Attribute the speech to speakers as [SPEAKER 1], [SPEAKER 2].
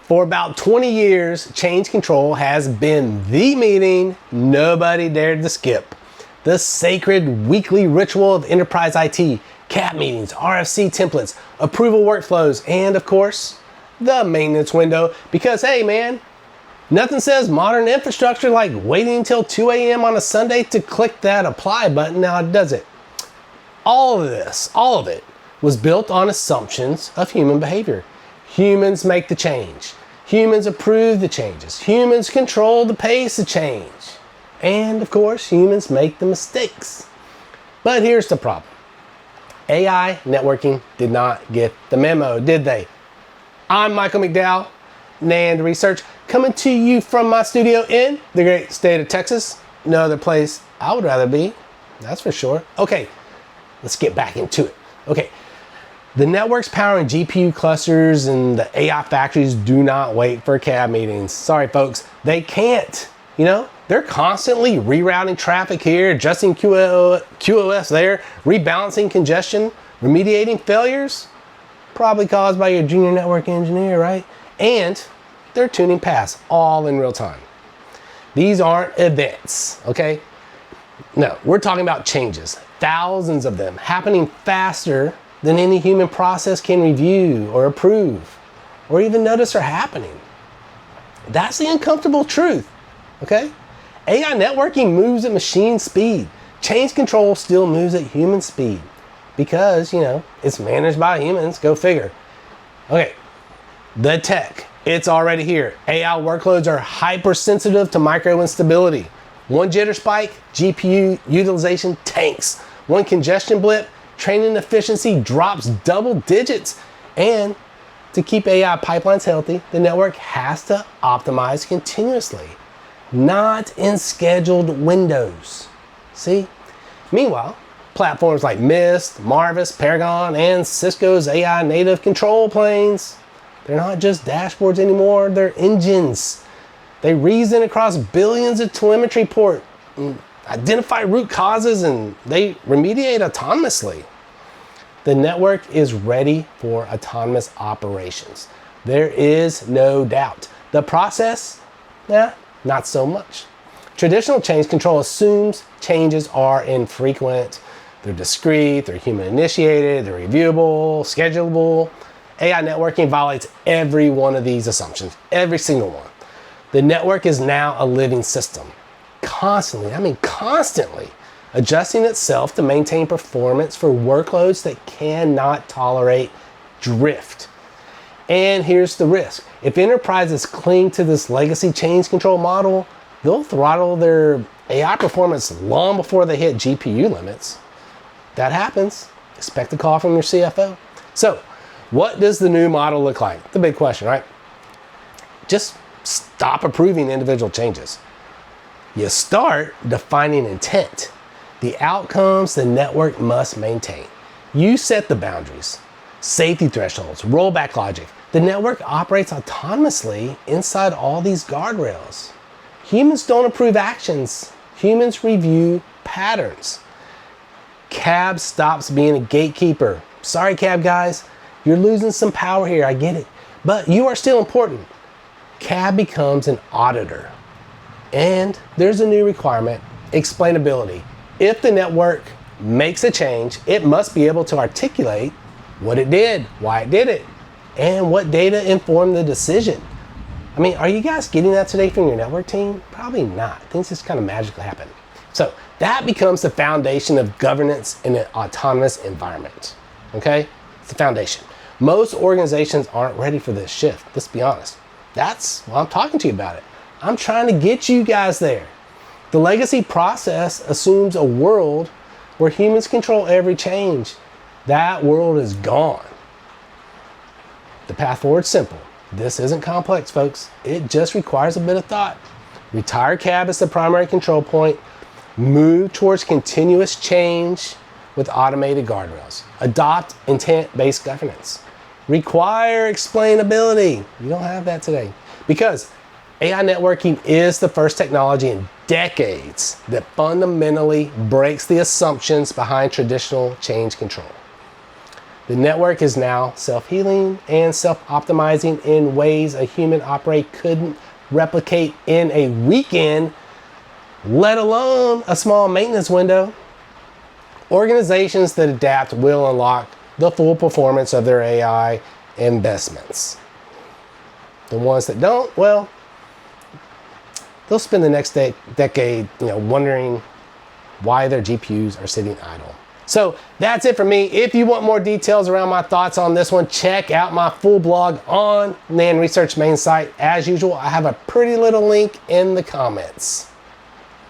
[SPEAKER 1] For about 20 years, change control has been the meeting nobody dared to skip. The sacred weekly ritual of enterprise IT, CAB meetings, RFC templates, approval workflows, and of course, the maintenance window. Because hey man, nothing says modern infrastructure like waiting until 2 a.m. on a Sunday to click that apply button now, does it? All of it was built on assumptions of human behavior. Humans make the change. Humans approve the changes. Humans control the pace of change. And of course, humans make the mistakes. But here's the problem. AI networking did not get the memo, did they? I'm Michael McDowell, NAND Research, coming to you from my studio in the great state of Texas. No other place I would rather be, that's for sure. Okay, let's get back into it. Okay, the networks powering GPU clusters and the AI factories do not wait for CAB meetings. Sorry folks, they can't. You know, they're constantly rerouting traffic here, adjusting QoS there, rebalancing congestion, remediating failures, probably caused by your junior network engineer, right? And they're tuning paths all in real time. These aren't events, okay? No, we're talking about changes, thousands of them happening faster than any human process can review or approve or even notice are happening. That's the uncomfortable truth, okay? AI networking moves at machine speed. Change control still moves at human speed because, you know, it's managed by humans, go figure. Okay, the tech, it's already here. AI workloads are hypersensitive to micro instability. One jitter spike, GPU utilization tanks. One congestion blip, training efficiency drops double digits. And to keep AI pipelines healthy, the network has to optimize continuously, not in scheduled windows. See? Meanwhile, platforms like Mist, Marvis, Paragon, and Cisco's AI native control planes, they're not just dashboards anymore, they're engines. They reason across billions of telemetry ports, identify root causes, and they remediate autonomously. The network is ready for autonomous operations. There is no doubt. The process, not so much. Traditional change control assumes changes are infrequent, they're discrete, they're human initiated, they're reviewable, schedulable. AI networking violates every one of these assumptions, every single one. The network is now a living system, constantly adjusting itself to maintain performance for workloads that cannot tolerate drift. And here's the risk. If enterprises cling to this legacy change control model, they'll throttle their AI performance long before they hit GPU limits. That happens, expect a call from your CFO. So, what does the new model look like? The big question, right? Just stop approving individual changes. You start defining intent, the outcomes the network must maintain. You set the boundaries, safety thresholds, rollback logic. The network operates autonomously inside all these guardrails. Humans don't approve actions. Humans review patterns. CAB stops being a gatekeeper. Sorry, CAB guys, you're losing some power here, I get it. But you are still important. CAB becomes an auditor. And there's a new requirement, explainability. If the network makes a change, it must be able to articulate what it did, why it did it, and what data informed the decision. I mean, are you guys getting that today from your network team? Probably not. Things just kind of magically happen. So that becomes the foundation of governance in an autonomous environment. Okay? It's the foundation. Most organizations aren't ready for this shift. Let's be honest. That's why I'm talking to you about it. I'm trying to get you guys there. The legacy process assumes a world where humans control every change. That world is gone. The path forward is simple. This isn't complex, folks. It just requires a bit of thought. Retire CAB as the primary control point. Move towards continuous change with automated guardrails. Adopt intent-based governance. Require explainability. You don't have that today. Because AI networking is the first technology in decades that fundamentally breaks the assumptions behind traditional change control. The network is now self-healing and self-optimizing in ways a human operator couldn't replicate in a weekend, let alone a small maintenance window. Organizations that adapt will unlock the full performance of their AI investments. The ones that don't, well, they'll spend the next decade, wondering why their GPUs are sitting idle. So that's it for me. If you want more details around my thoughts on this one, check out my full blog on NAND Research main site. As usual, I have a pretty little link in the comments.